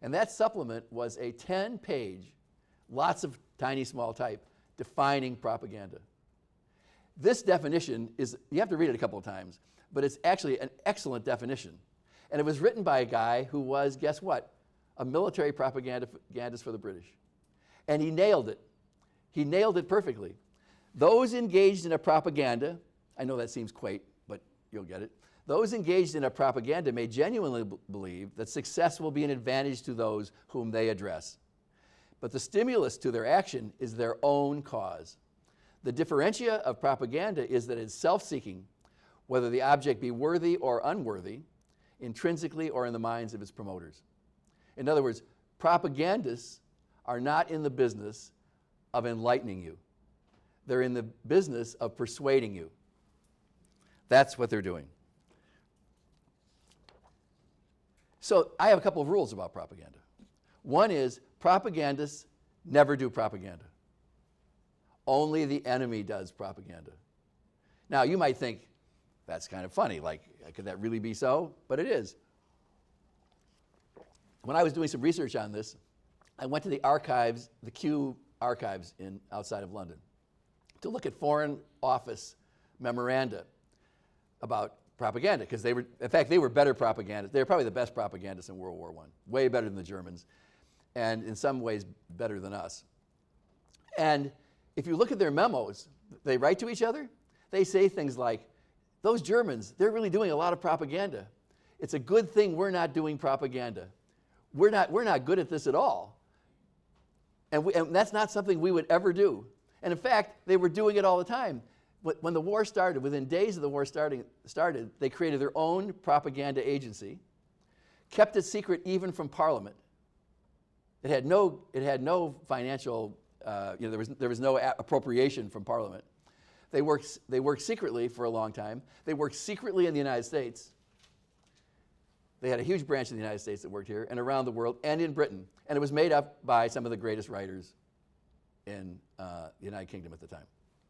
And that supplement was a 10-page, lots of tiny small type, defining propaganda. This definition is, you have to read it a couple of times, but it's actually an excellent definition. And it was written by a guy who was, guess what, a military propagandist for the British. And he nailed it. He nailed it perfectly. Those engaged in a propaganda, I know that seems quaint, but you'll get it. Those engaged in a propaganda may genuinely believe that success will be an advantage to those whom they address. But the stimulus to their action is their own cause. The differentia of propaganda is that it's self-seeking, whether the object be worthy or unworthy, intrinsically or in the minds of its promoters. In other words, propagandists are not in the business of enlightening you. They're in the business of persuading you. That's what they're doing. So I have a couple of rules about propaganda. One is propagandists never do propaganda. Only the enemy does propaganda. Now you might think that's kind of funny, like could that really be so? But it is. When I was doing some research on this, I went to the archives, the Kew archives outside of London, to look at Foreign Office memoranda about propaganda, because they were better propagandists. They were probably the best propagandists in World War I, way better than the Germans, and in some ways better than us. And if you look at their memos, they write to each other, they say things like, those Germans, they're really doing a lot of propaganda. It's a good thing we're not doing propaganda. We're not good at this at all. And that's not something we would ever do. And in fact, they were doing it all the time. When the war started, within days of the war started, they created their own propaganda agency, kept it secret even from Parliament. It had no financial, there was no appropriation from Parliament. They worked secretly for a long time. They worked secretly in the United States. They had a huge branch in the United States that worked here and around the world and in Britain. And it was made up by some of the greatest writers in the United Kingdom at the time.